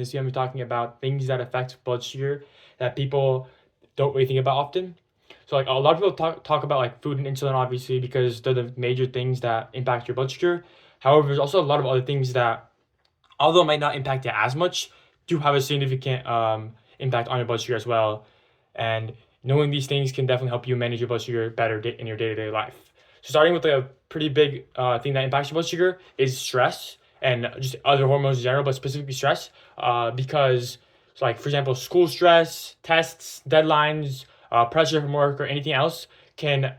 this video, I'm talking about things that affect blood sugar that people don't really think about often. So like a lot of people talk about like food and insulin, obviously, because they're the major things that impact your blood sugar. However, there's also a lot of other things that, although it might not impact it as much, do have a significant impact on your blood sugar as well. And knowing these things can definitely help you manage your blood sugar better in your day-to-day life. So starting with a pretty big thing that impacts your blood sugar is stress and just other hormones in general, but specifically stress, because so like for example, school stress, tests, deadlines, pressure from work, or anything else can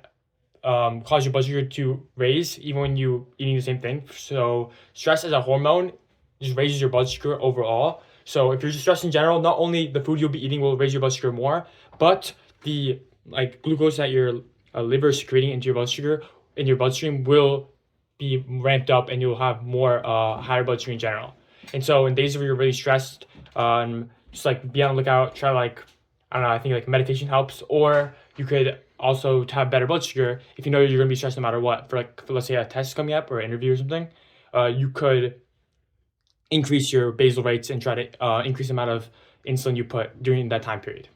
cause your blood sugar to raise even when you eating the same thing. So stress as a hormone just raises your blood sugar overall. So if you're just stressed in general, not only the food you'll be eating will raise your blood sugar more, but the like glucose that your liver is secreting into your blood sugar in your bloodstream will be ramped up, and you'll have more higher blood sugar in general. And so in days where you're really stressed, just like be on the lookout. Try like, I don't know, I think like meditation helps, or you could also to have better blood sugar if you know you're gonna be stressed no matter what. For let's say a test coming up or an interview or something, you could increase your basal rates and try to increase the amount of insulin you put during that time period.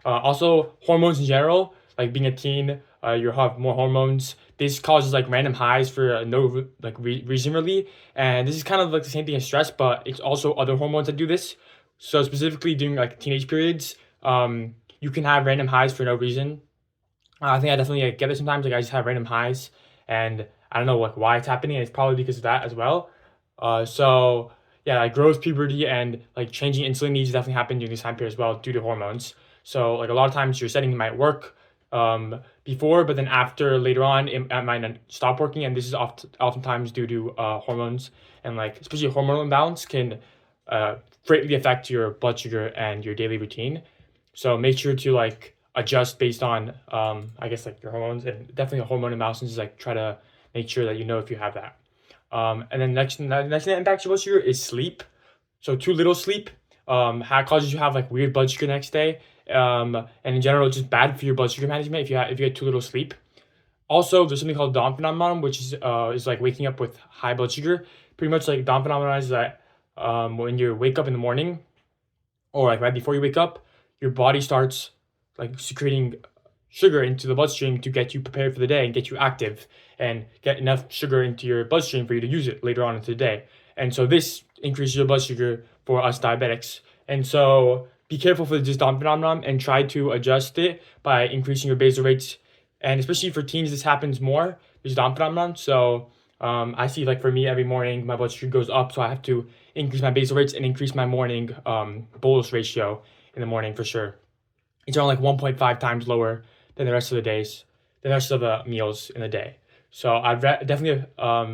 Also, hormones in general, like being a teen, you have more hormones. This causes like random highs for no reason really, and this is kind of like the same thing as stress, but it's also other hormones that do this. So specifically during like teenage periods, you can have random highs for no reason. I think I definitely get it sometimes. Like I just have random highs, and I don't know like why it's happening. It's probably because of that as well. So yeah, like growth, puberty, and like changing insulin needs definitely happen during this time period as well due to hormones. So like a lot of times your setting might work before, but then after later on it might not stop working, and this is oftentimes due to hormones, and like especially hormonal imbalance can greatly affect your blood sugar and your daily routine. So make sure to like adjust based on I guess like your hormones, and definitely a hormone imbalance is like try to make sure that you know if you have that. And then next thing that impacts your blood sugar is sleep. So too little sleep causes you to have like weird blood sugar the next day. And in general, it's just bad for your blood sugar management if you get too little sleep. Also, there's something called dawn phenomenon, which is like waking up with high blood sugar. Pretty much like dawn phenomenon is that when you wake up in the morning, or like right before you wake up, your body starts like secreting sugar into the bloodstream to get you prepared for the day and get you active and get enough sugar into your bloodstream for you to use it later on into the day. And so this increases your blood sugar for us diabetics. And so be careful for this dawn phenomenon and try to adjust it by increasing your basal rates. And especially for teens, this happens more, this dawn phenomenon. So I see like for me every morning my blood sugar goes up, so I have to increase my basal rates and increase my morning bolus ratio in the morning for sure. It's around like 1.5 times lower than the rest of the meals in the day. So I'd definitely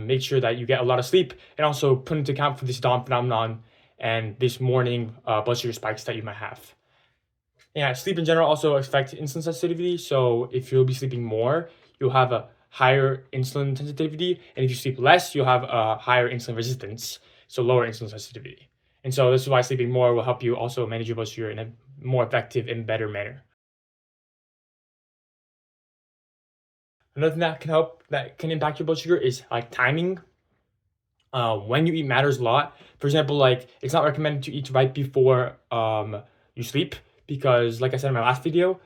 make sure that you get a lot of sleep, and also put into account for this dawn phenomenon and this morning blood sugar spikes that you might have. Yeah, sleep in general also affects insulin sensitivity. So if you'll be sleeping more, you'll have a higher insulin sensitivity, and if you sleep less, you'll have a higher insulin resistance, so lower insulin sensitivity. And so this is why sleeping more will help you also manage your blood sugar in a more effective and better manner. Another thing that can impact your blood sugar is like timing. When you eat matters a lot. For example, like it's not recommended to eat right before you sleep, because like I said in my last video,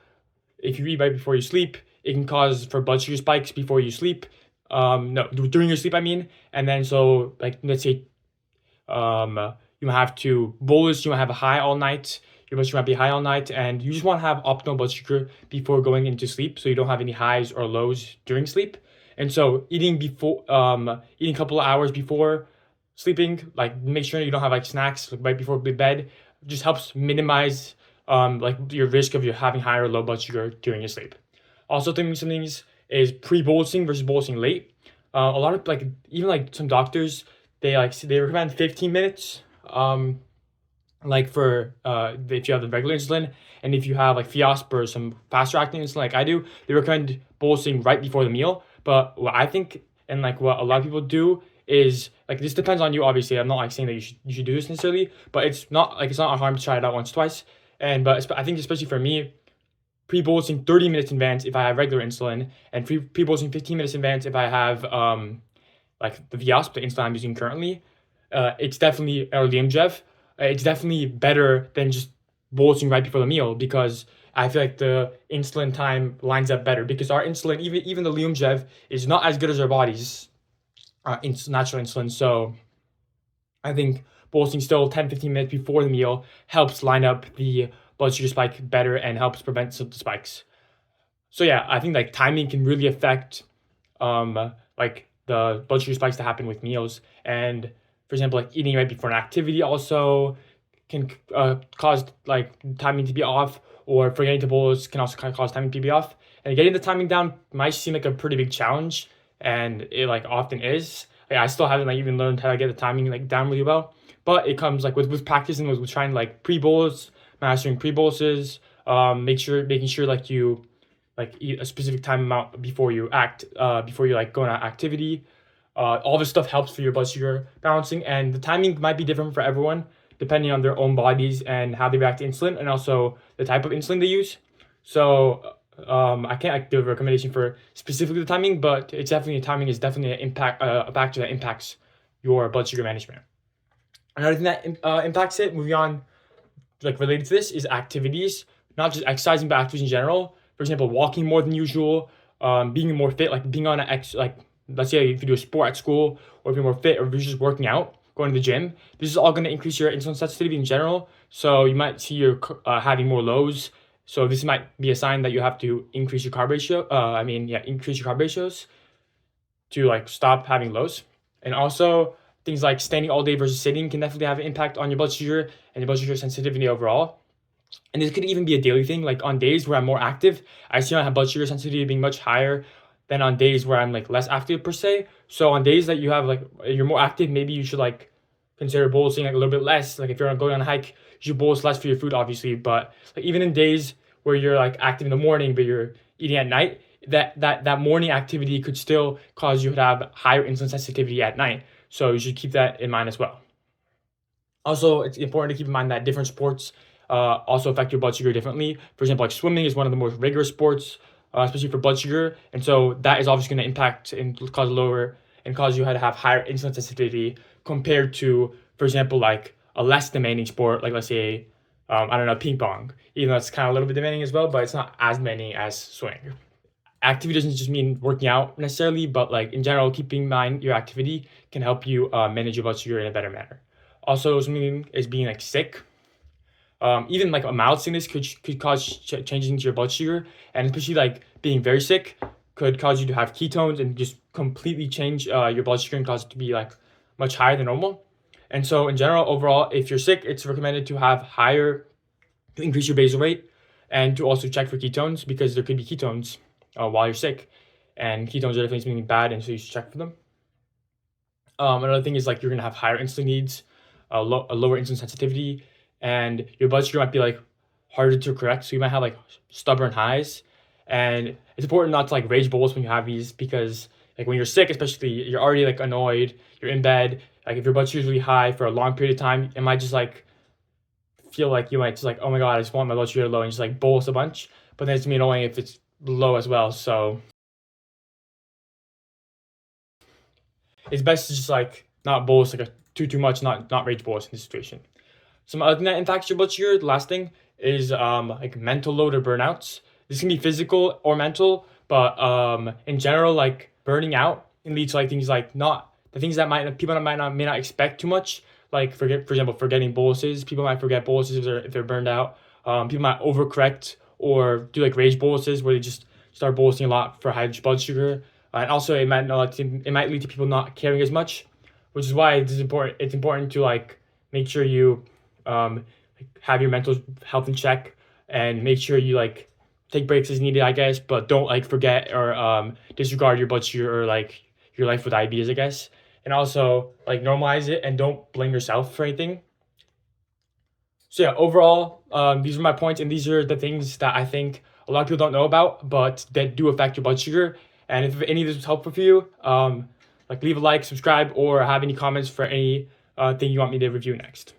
if you eat right before you sleep, it can cause for blood sugar spikes before you sleep. No, during your sleep, I mean. And then so like let's say you have to bolus, you might have a high all night. Your blood sugar might be high all night, and you just want to have optimal blood sugar before going into sleep, so you don't have any highs or lows during sleep. And so eating a couple of hours before sleeping, like make sure you don't have like snacks like, right before bed, just helps minimize like your risk of you having high or low blood sugar during your sleep. Also, some things is pre-bolusing versus bolusing late. A lot of like even like some doctors they recommend 15 minutes. Like for if you have the regular insulin, and if you have like Fiasp or some faster acting insulin like I do, they recommend bolusing right before the meal. But what I think, and like what a lot of people do, is like this depends on you obviously. I'm not like saying that you should do this necessarily, but it's not a harm to try it out once twice. But I think especially for me, pre-bolusing 30 minutes in advance if I have regular insulin, and pre-bolusing 15 minutes in advance if I have like the Viasp, the insulin I'm using currently. It's definitely or Liamjev. it's definitely better than just bolusing right before the meal, because I feel like the insulin time lines up better, because our insulin, even the Lyumjev, is not as good as our body's natural insulin. So I think bolusing still 10-15 minutes before the meal helps line up the blood sugar spike better and helps prevent some spikes. So yeah, I think like timing can really affect like the blood sugar spikes that happen with meals. And for example, like eating right before an activity also can cause like timing to be off, or forgetting to bolus can also cause timing to be off. And getting the timing down might seem like a pretty big challenge, and it like often is. Like, I still haven't like even learned how to get the timing like down really well, but it comes like with practice and with trying like pre-bolus, mastering pre-boluses, making sure like you like eat a specific time amount before you before you like go on an activity. All this stuff helps for your blood sugar balancing, and the timing might be different for everyone depending on their own bodies and how they react to insulin, and also the type of insulin they use. So I can't like, give a recommendation for specifically the timing, but it's definitely timing is definitely a factor that impacts your blood sugar management. Another thing that impacts it, moving on, like related to this, is activities. Not just exercising, but activities in general. For example, walking more than usual, being more fit, like being on an like let's say if you do a sport at school, or if you're more fit, or if you're just working out, going to the gym. This is all going to increase your insulin sensitivity in general. So you might see you're having more lows. So this might be a sign that you have to increase your carb ratio. Increase your carb ratios to like stop having lows. And also things like standing all day versus sitting can definitely have an impact on your blood sugar and your blood sugar sensitivity overall. And this could even be a daily thing. Like on days where I'm more active, I see my blood sugar sensitivity being much higher than on days where I'm like less active per se. So on days that you have like you're more active, maybe you should like consider bolusing like a little bit less. Like if you're going on a hike, you should bolus less for your food, obviously. But like even in days where you're like active in the morning but you're eating at night, that morning activity could still cause you to have higher insulin sensitivity at night. So you should keep that in mind as well. Also, it's important to keep in mind that different sports also affect your blood sugar differently. For example, like swimming is one of the most rigorous sports, especially for blood sugar, and so that is obviously going to impact and cause you to have higher insulin sensitivity compared to, for example, like a less demanding sport, like let's say, I don't know, ping pong. Even though it's kind of a little bit demanding as well, but it's not as demanding as swimming. Activity doesn't just mean working out necessarily, but like in general, keeping in mind your activity can help you manage your blood sugar in a better manner. Also, something is being like sick. Even like a mild sickness could cause changes into your blood sugar, and especially like being very sick could cause you to have ketones and just completely change your blood sugar and cause it to be like much higher than normal. And so in general, overall, if you're sick, it's recommended to increase your basal rate, and to also check for ketones, because there could be ketones while you're sick, and ketones are definitely something bad, and so you should check for them. Another thing is like you're gonna have higher insulin needs, a lower insulin sensitivity, and your blood sugar might be like harder to correct. So you might have like stubborn highs, and it's important not to like rage bolus when you have these, because like when you're sick, especially, you're already like annoyed, you're in bed. Like if your blood sugar is really high for a long period of time, it might just like feel like you might just like, oh my god, I just want my blood sugar low, and just like bolus a bunch. But then it's gonna be annoying if it's low as well. So it's best to just like not bolus like a too much, not rage bolus in this situation. Some other thing that impacts your blood sugar, the last thing, is like mental load or burnouts. This can be physical or mental, but in general, like burning out can lead to like things like not the things that people may not expect too much. Like for example, forgetting boluses. People might forget boluses if they're burned out. People might overcorrect or do like rage boluses where they just start bolusing a lot for high blood sugar. And also it might lead to people not caring as much, which is why it's important to like make sure you have your mental health in check, and make sure you like take breaks as needed, I guess, but don't like forget or disregard your blood sugar or like your life with diabetes, I guess. And also like normalize it and don't blame yourself for anything. So yeah, overall, these are my points, and these are the things that I think a lot of people don't know about, but that do affect your blood sugar. And if any of this was helpful for you, like leave a like, subscribe, or have any comments for any thing you want me to review next.